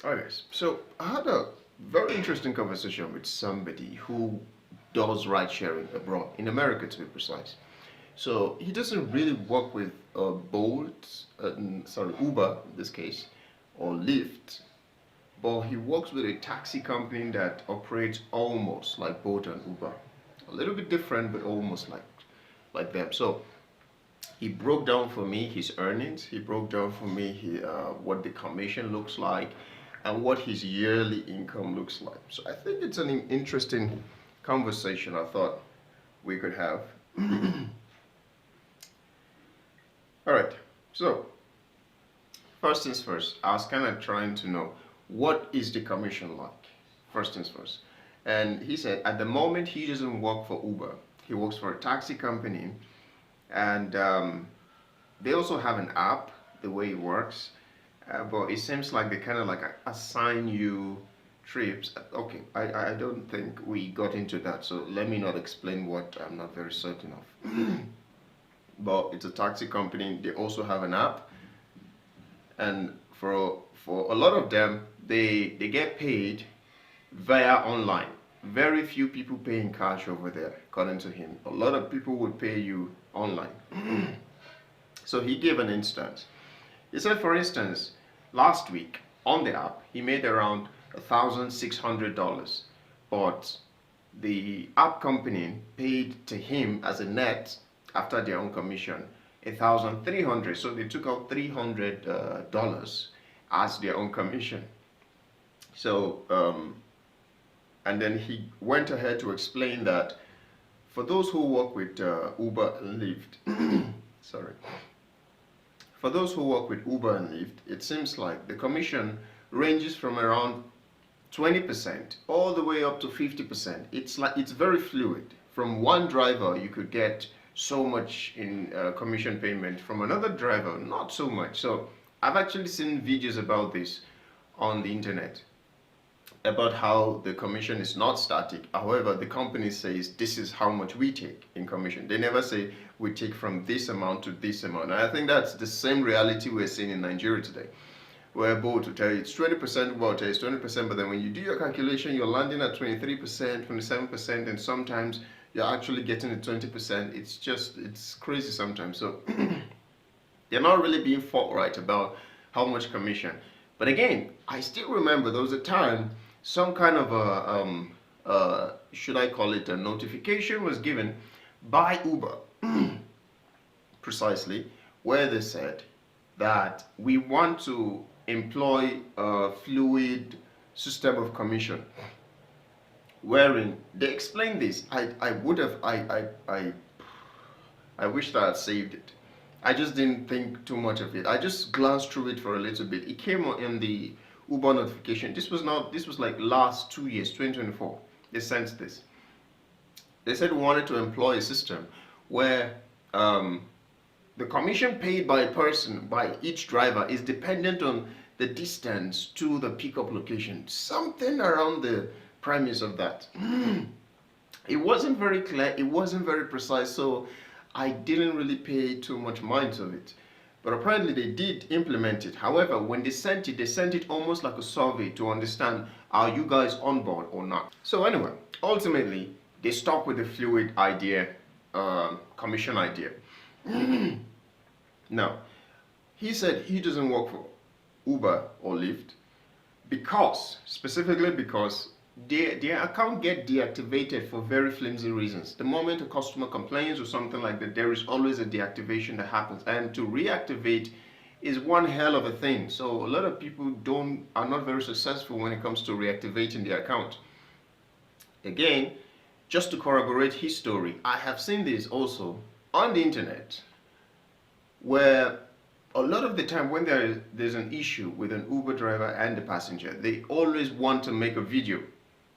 Alright, guys. So I had a very interesting conversation with somebody who does ride sharing abroad, in America to be precise. So he doesn't really work with Bolt, Uber in this case, or Lyft, but he works with a taxi company that operates almost like Bolt and Uber. A little bit different, but almost like them. So he broke down for me his earnings. He broke down for me what the commission looks like and what his yearly income looks like. So I think it's an interesting conversation I thought we could have. All right. So first things first, I was kind of trying to know what is the commission like. First things first. And he said at the moment he doesn't work for Uber. He works for a taxi company, and they also have an app, the way it works, but it seems like they kind of like assign you trips. Okay, I don't think we got into that, so let me not explain what I'm not very certain of. But it's a taxi company. They also have an app, and for a lot of them, they get paid via online. Very few people pay in cash over there, according to him. A lot of people would pay you online. So he gave an instance. He said, for instance, last week on the app, he made around $1,600, but the app company paid to him as a net after their own commission 1,300. So they took out $300 as their own commission. So and then he went ahead to explain that for those who work with Uber and Lyft, sorry, for those who work with Uber and Lyft, it seems like the commission ranges from around 20% all the way up to 50%. It's very fluid. From one driver, you could get so much in commission payment. From another driver, not so much. So I've actually seen videos about this on the internet, about how the commission is not static. However, the company says this is how much we take in commission. They never say we take from this amount to this amount. And I think that's the same reality we're seeing in Nigeria today, where Bolt will tell you it's 20%, Uber will tell you it's 20%, but then when you do your calculation, you're landing at 23%, 27%, and sometimes you're actually getting the 20%. It's crazy sometimes. So they're not really being forthright about how much commission. But again, I still remember there was a time some kind of should I call it a notification was given by Uber, precisely, where they said that we want to employ a fluid system of commission, wherein they explained this. I would have, I wish that I had saved it. I just didn't think too much of it. I just glanced through it for a little bit. It came in the Uber notification. This was like last 2 years, 2024. They sent this. They said we wanted to employ a system where the commission paid by a person, by each driver, is dependent on the distance to the pickup location. Something around the premise of that. It wasn't very clear. It wasn't very precise. So I didn't really pay too much mind to it. But apparently they did implement it. However, when they sent it almost like a survey to understand, are you guys on board or not? So anyway, ultimately, they stuck with the fluid idea, commission idea. Now, he said he doesn't work for Uber or Lyft specifically because their account get deactivated for very flimsy reasons. The moment a customer complains or something like that, there is always a deactivation that happens, and to reactivate is one hell of a thing. So a lot of people are not very successful when it comes to reactivating their account. Again, just to corroborate his story, I have seen this also on the internet, where a lot of the time when there's an issue with an Uber driver and the passenger, they always want to make a video,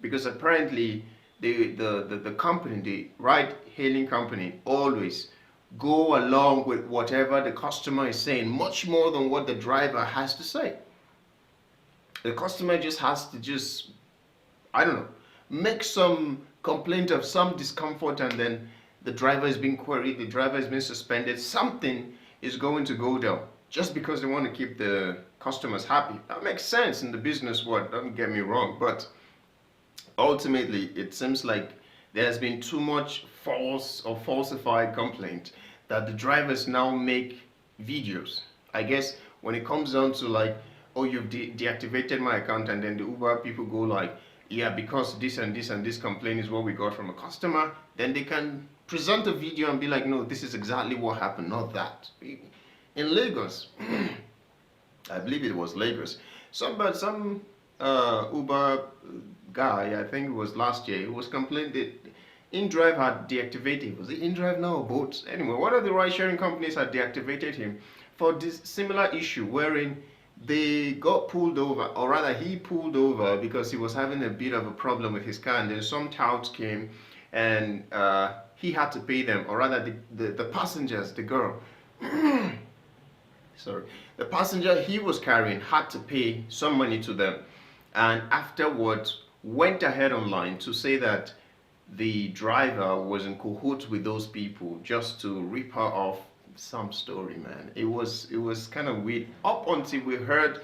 because apparently the company, the ride-hailing company, always go along with whatever the customer is saying, much more than what the driver has to say. The customer just has to I don't know, make some complaint of some discomfort, and then the driver is being queried, the driver is being suspended, something is going to go down, just because they want to keep the customers happy. That makes sense in the business world, don't get me wrong, but ultimately it seems like there has been too much false or falsified complaint that the drivers now make videos. I guess when it comes down to like, oh, you've deactivated my account, and then the Uber people go like, yeah, because this and this and this complaint is what we got from a customer, then they can present a video and be like, no, this is exactly what happened, not that. In Lagos, I believe it was Lagos, some Uber guy, I think it was last year, he was complaining that InDrive had deactivated. Was it InDrive now or Boats? Anyway, one of the ride-sharing companies had deactivated him for this similar issue, wherein they got pulled over, or rather he pulled over because he was having a bit of a problem with his car, and then some touts came and he had to pay them, or rather the passengers, the girl, sorry, the passenger he was carrying had to pay some money to them, and afterwards went ahead online to say that the driver was in cahoots with those people just to rip her off. Some story, man. It was kind of weird up until we heard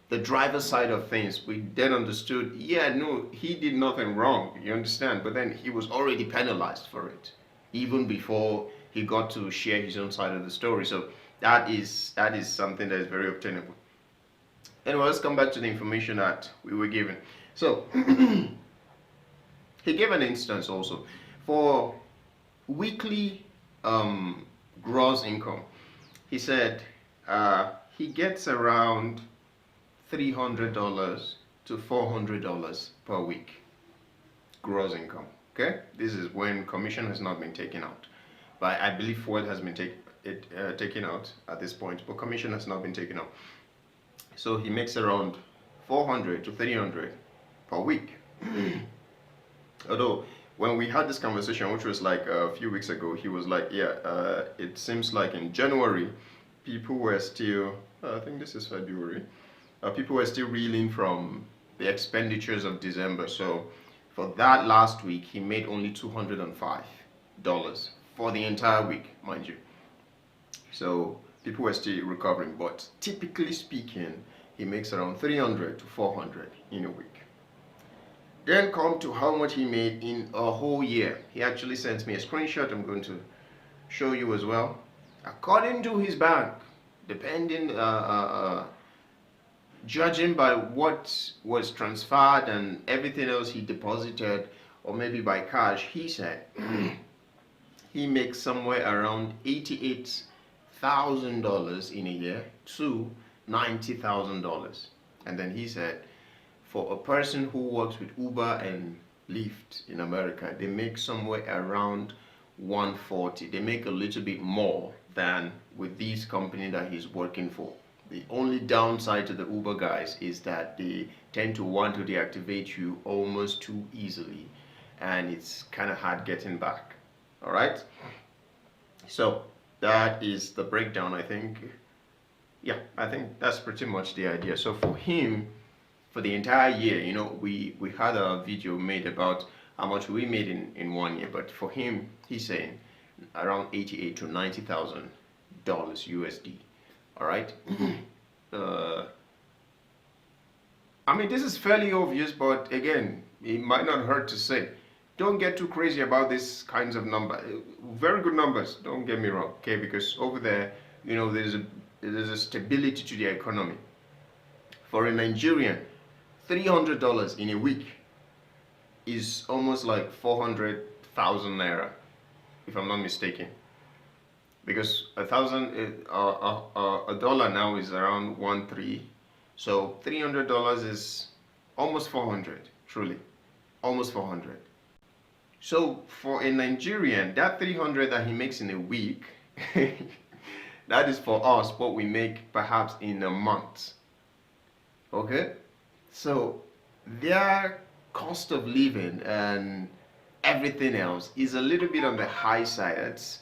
the driver's side of things. We then understood, yeah, no, he did nothing wrong, you understand, but then he was already penalized for it even before he got to share his own side of the story. So that is something that is very obtainable. Anyway, let's come back to the information that we were given. So he gave an instance also for weekly gross income. He said he gets around $300 to $400 per week gross income. Okay, this is when commission has not been taken out, but I believe fuel has been taken out at this point, but commission has not been taken out. So he makes around 400 to 300 per week. Although when we had this conversation, which was like a few weeks ago, he was like, yeah, it seems like in January people were still, I think this is February, people were still reeling from the expenditures of December. So for that last week he made only $205 for the entire week, mind you. So people were still recovering, but typically speaking he makes around 300 to 400 in a week. Then come to how much he made in a whole year. He actually sent me a screenshot. I'm going to show you as well. According to his bank, depending, judging by what was transferred and everything else he deposited, or maybe by cash, he said he makes somewhere around $88,000 in a year to $90,000. And then he said, for a person who works with Uber and Lyft in America, they make somewhere around 140. They make a little bit more than with these companies that he's working for. The only downside to the Uber guys is that they tend to want to deactivate you almost too easily, and it's kind of hard getting back. All right, so that is the breakdown. I think, yeah, I think that's pretty much the idea. So for him, for the entire year, you know, we had a video made about how much we made in 1 year, but for him, he's saying around $88,000 to $90,000 USD. All right. I mean, this is fairly obvious, but again, it might not hurt to say. Don't get too crazy about these kinds of numbers. Very good numbers, don't get me wrong, okay? Because over there, you know, there's a stability to the economy. For a Nigerian, $300 in a week is almost like 400,000 naira, if I'm not mistaken. Because a dollar now is around 1.3, so $300 is almost 400. Truly, almost 400. So for a Nigerian, that 300 that he makes in a week, that is for us what we make perhaps in a month. Okay, so their cost of living and everything else is a little bit on the high side. That's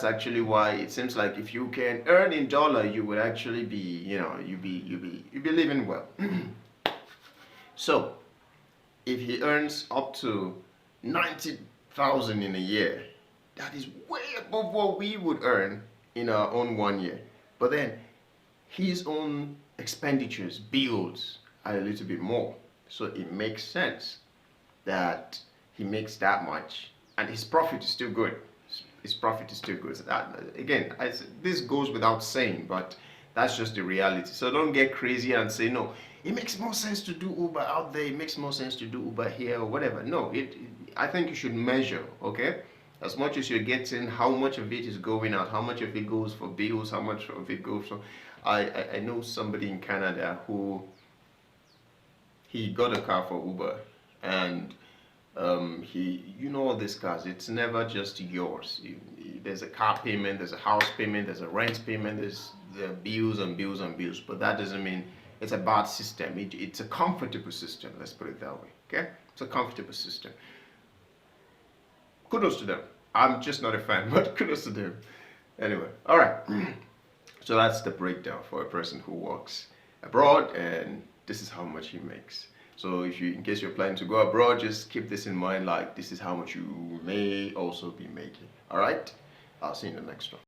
actually why it seems like if you can earn in dollar, you would actually be, you know, you'd be living well. So if he earns up to 90,000 in a year, that is way above what we would earn in our own 1 year. But then his own expenditures, bills are a little bit more. So it makes sense that he makes that much and his profit is still good. His profit is still good. So that, again, this goes without saying, but that's just the reality. So don't get crazy and say, no, it makes more sense to do Uber out there. It makes more sense to do Uber here or whatever. No, I think you should measure, okay? As much as you're getting, how much of it is going out, how much of it goes for bills, how much of it goes for. I know somebody in Canada who he got a car for Uber, and all these cars, it's never just yours. There's a car payment, there's a house payment, there's a rent payment, there's the bills and bills and bills. But that doesn't mean it's a bad system. It's a comfortable system. Let's put it that way. Okay, it's a comfortable system. Kudos to them. I'm just not a fan, but kudos to them. Anyway, all right. So that's the breakdown for a person who works abroad, and this is how much he makes. So in case you're planning to go abroad, just keep this in mind, like this is how much you may also be making. All right, I'll see you in the next one.